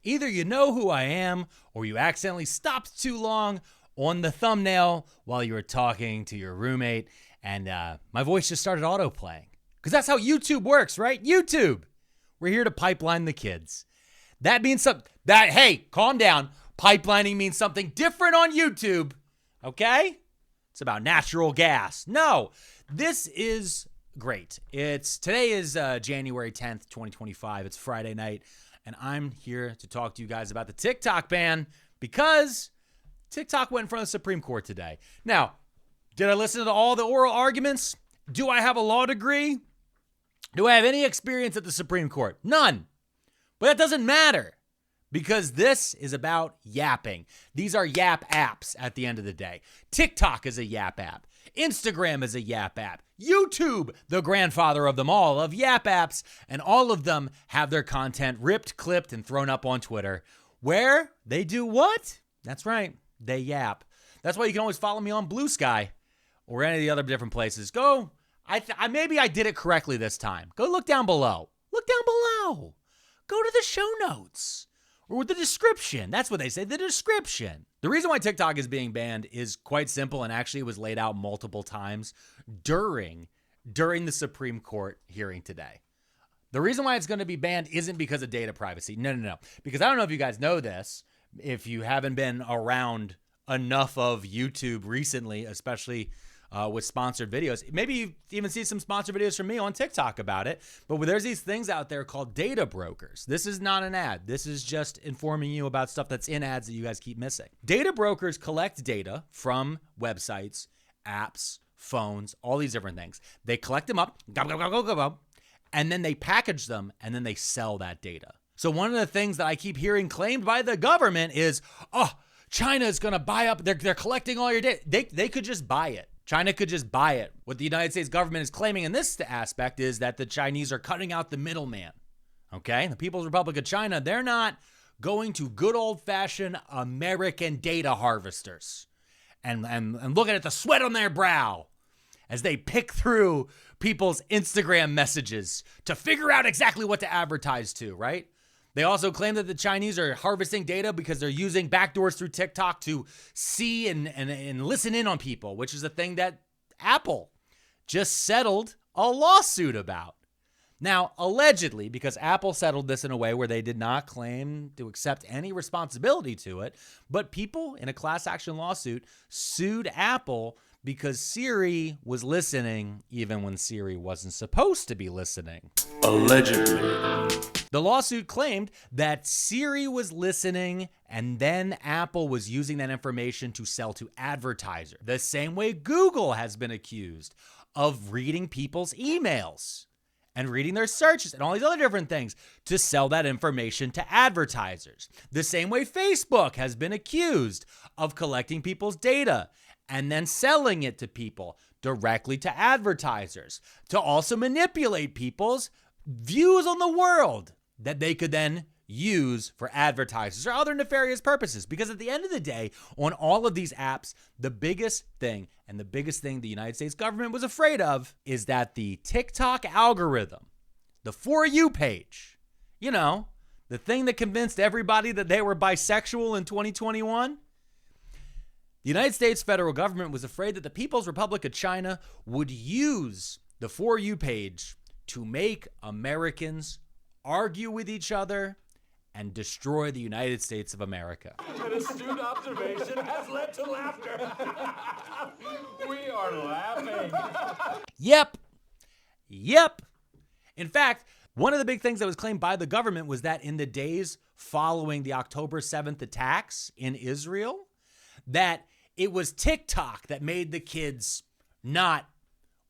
Either you know who I am or you accidentally stopped too long on the thumbnail while you were talking to your roommate and my voice just started auto-playing. Because that's how YouTube works, right? YouTube. We're here to pipeline the kids. That means hey, calm down. Pipelining means something different on YouTube, okay? It's about natural gas. No, this is great. Today is January 10th, 2025. It's Friday night, and I'm here to talk to you guys about the TikTok ban because TikTok went in front of the Supreme Court today. Now, did I listen to all the oral arguments? Do I have a law degree? Do I have any experience at the Supreme Court? None. But that doesn't matter because this is about yapping. These are yap apps at the end of the day. TikTok is a yap app. Instagram is a yap app. YouTube, the grandfather of them all, of yap apps, and all of them have their content ripped, clipped, and thrown up on Twitter, where they do what? That's right, they yap. That's why you can always follow me on Blue Sky or any of the other different places. Go, maybe I did it correctly this time. Go look down below. Look down below. Go to the show notes or the description. That's what they say, the description. The reason why TikTok is being banned is quite simple, and actually it was laid out multiple times during the Supreme Court hearing today. The reason why it's going to be banned isn't because of data privacy. No. Because I don't know if you guys know this, if you haven't been around enough of YouTube recently, especially with sponsored videos. Maybe you even see some sponsored videos from me on TikTok about it, but there's these things out there called data brokers. This is not an ad. This is just informing you about stuff that's in ads that you guys keep missing. Data brokers collect data from websites, apps, phones, all these different things. They collect them up, and then they package them, and then they sell that data. So one of the things that I keep hearing claimed by the government is, China is going to buy up, they're collecting all your data. They could just buy it. China could just buy it. What the United States government is claiming in this aspect is that the Chinese are cutting out the middleman. Okay? The People's Republic of China, they're not going to good old-fashioned American data harvesters and looking at the sweat on their brow as they pick through people's Instagram messages to figure out exactly what to advertise to, right? They also claim that the Chinese are harvesting data because they're using backdoors through TikTok to see and listen in on people, which is a thing that Apple just settled a lawsuit about. Now, allegedly, because Apple settled this in a way where they did not claim to accept any responsibility to it, but people in a class action lawsuit sued Apple because Siri was listening even when Siri wasn't supposed to be listening. Allegedly. The lawsuit claimed that Siri was listening and then Apple was using that information to sell to advertisers. The same way Google has been accused of reading people's emails and reading their searches and all these other different things to sell that information to advertisers. The same way Facebook has been accused of collecting people's data and then selling it to people directly to advertisers to also manipulate people's views on the world that they could then use for advertisers or other nefarious purposes. Because at the end of the day, on all of these apps, the biggest thing the United States government was afraid of is that the TikTok algorithm, the For You page, the thing that convinced everybody that they were bisexual in 2021, the United States federal government was afraid that the People's Republic of China would use the For You page to make Americans argue with each other and destroy the United States of America. An astute observation has led to laughter. We are laughing. Yep. In fact, one of the big things that was claimed by the government was that in the days following the October 7th attacks in Israel, that it was TikTok that made the kids not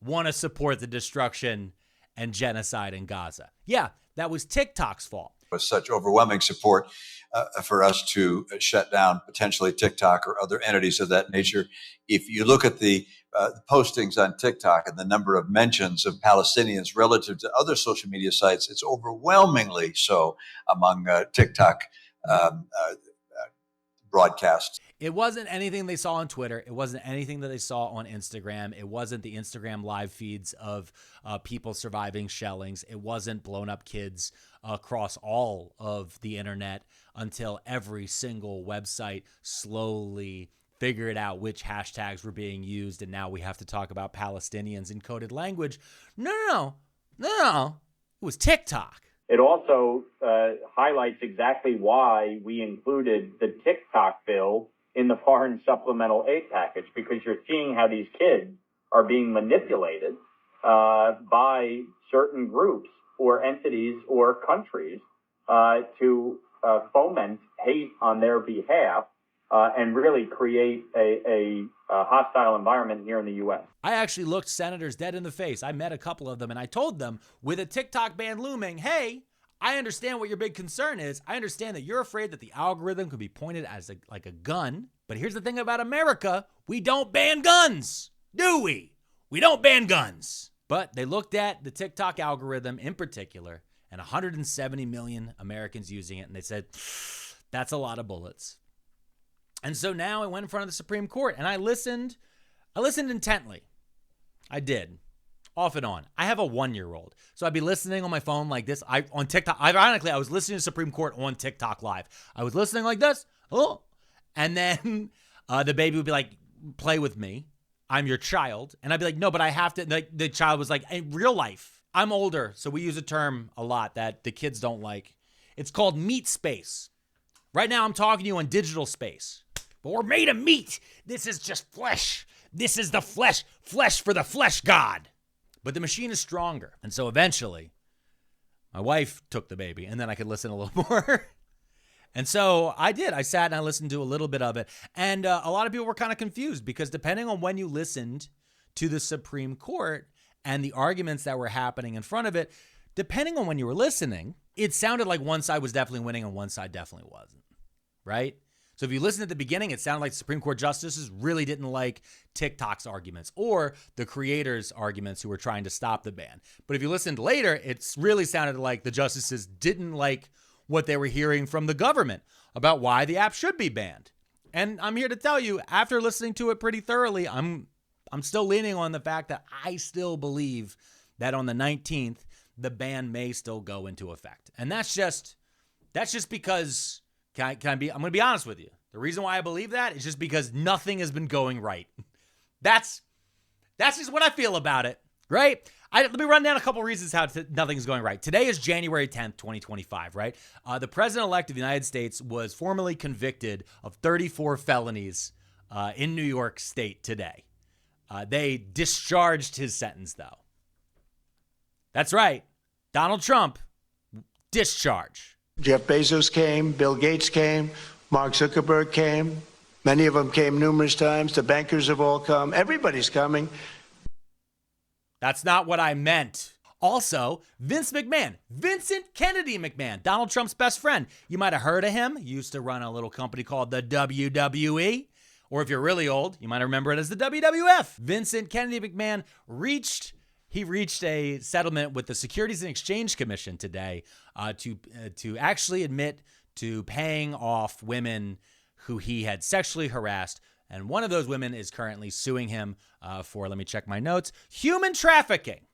want to support the destruction and genocide in Gaza. Yeah, that was TikTok's fault. With such overwhelming support for us to shut down potentially TikTok or other entities of that nature. If you look at the postings on TikTok and the number of mentions of Palestinians relative to other social media sites, it's overwhelmingly so among TikTok broadcasts. It wasn't anything they saw on Twitter. It wasn't anything that they saw on Instagram. It wasn't the Instagram live feeds of people surviving shellings. It wasn't blown up kids across all of the internet until every single website slowly figured out which hashtags were being used, and now we have to talk about Palestinians in coded language. No. It was TikTok. It also highlights exactly why we included the TikTok bill in the foreign supplemental aid package, because you're seeing how these kids are being manipulated by certain groups or entities or countries to foment hate on their behalf and really create a hostile environment here in the U.S. I actually looked senators dead in the face. I met a couple of them, and I told them, with a TikTok ban looming, hey, I understand what your big concern is. I understand that you're afraid that the algorithm could be pointed as like a gun. But here's the thing about America. We don't ban guns, do we? We don't ban guns. But they looked at the TikTok algorithm in particular and 170 million Americans using it, and they said, that's a lot of bullets. And so now I went in front of the Supreme Court, and I listened intently. I did. Off and on. I have a 1-year-old. So I'd be listening on my phone like this. On TikTok, ironically, I was listening to Supreme Court on TikTok Live. I was listening like this. Oh. And then the baby would be like, play with me. I'm your child. And I'd be like, no, but I have to. Like, the child was like, in real life, I'm older. So we use a term a lot that the kids don't like. It's called meat space. Right now, I'm talking to you on digital space. But we're made of meat. This is just flesh. This is the flesh for the flesh god. But the machine is stronger. And so eventually, my wife took the baby, and then I could listen a little more. And so I did. I sat and I listened to a little bit of it. And a lot of people were kind of confused because depending on when you listened to the Supreme Court and the arguments that were happening in front of it, depending on when you were listening, it sounded like one side was definitely winning and one side definitely wasn't, right? So if you listen at the beginning, it sounded like Supreme Court justices really didn't like TikTok's arguments or the creators' arguments who were trying to stop the ban. But if you listened later, it really sounded like the justices didn't like what they were hearing from the government about why the app should be banned. And I'm here to tell you, after listening to it pretty thoroughly, I'm still leaning on the fact that I still believe that on the 19th, the ban may still go into effect. And that's just because... I'm going to be honest with you. The reason why I believe that is just because nothing has been going right. That's just what I feel about it, right? Let me run down a couple reasons how nothing's going right. Today is January 10th, 2025, right? The president-elect of the United States was formally convicted of 34 felonies in New York State today. They discharged his sentence, though. That's right. Donald Trump, discharge. Jeff Bezos came, Bill Gates came, Mark Zuckerberg came. Many of them came numerous times. The bankers have all come. Everybody's coming. That's not what I meant. Also, Vincent Kennedy McMahon, Donald Trump's best friend. You might have heard of him. He used to run a little company called the WWE. Or if you're really old, you might remember it as the WWF. Vincent Kennedy McMahon reached a settlement with the Securities and Exchange Commission today to actually admit to paying off women who he had sexually harassed. And one of those women is currently suing him for, let me check my notes, human trafficking.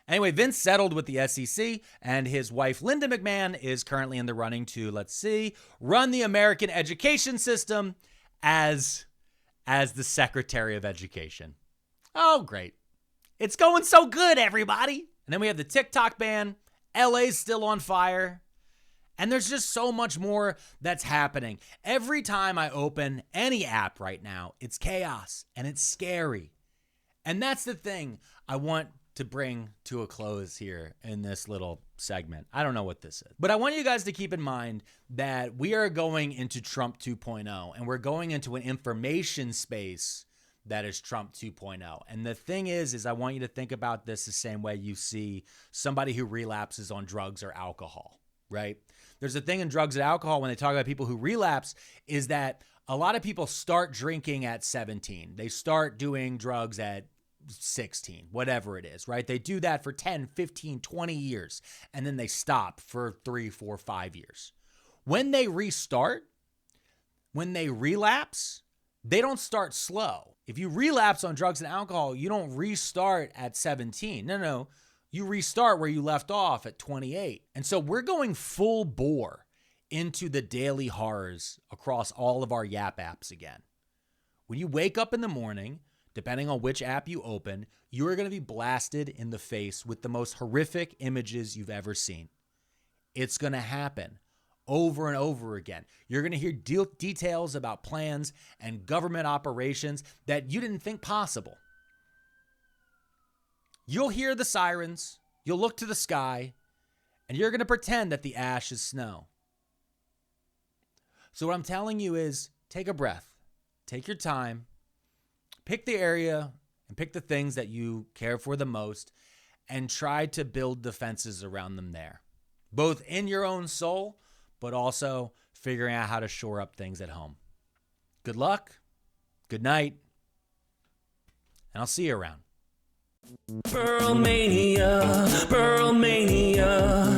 Anyway, Vince settled with the SEC, and his wife, Linda McMahon, is currently in the running to, run the American education system as the Secretary of Education. Oh, great. It's going so good, everybody. And then we have the TikTok ban. LA's still on fire. And there's just so much more that's happening. Every time I open any app right now, it's chaos and it's scary. And that's the thing I want to bring to a close here in this little segment. I don't know what this is, but I want you guys to keep in mind that we are going into Trump 2.0, and we're going into an information space that is Trump 2.0. And the thing is I want you to think about this the same way you see somebody who relapses on drugs or alcohol, right? There's a thing in drugs and alcohol when they talk about people who relapse is that a lot of people start drinking at 17. They start doing drugs at 16, whatever it is, right? They do that for 10, 15, 20 years, and then they stop for 3, 4, 5 years. When they restart, when they relapse, they don't start slow. If you relapse on drugs and alcohol, you don't restart at 17. No. you restart where you left off at 28. And so we're going full bore into the daily horrors across all of our Yap apps again. When you wake up in the morning, depending on which app you open, you're going to be blasted in the face with the most horrific images you've ever seen. It's going to happen over and over again. You're going to hear details about plans and government operations that you didn't think possible. You'll hear the sirens, you'll look to the sky, and you're going to pretend that the ash is snow. So what I'm telling you is take a breath, take your time, pick the area and pick the things that you care for the most and try to build defenses around them there, both in your own soul, but also figuring out how to shore up things at home. Good luck, good night, and I'll see you around. Pearlmania, Pearlmania,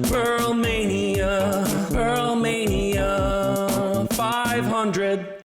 Pearlmania, Pearlmania, 500.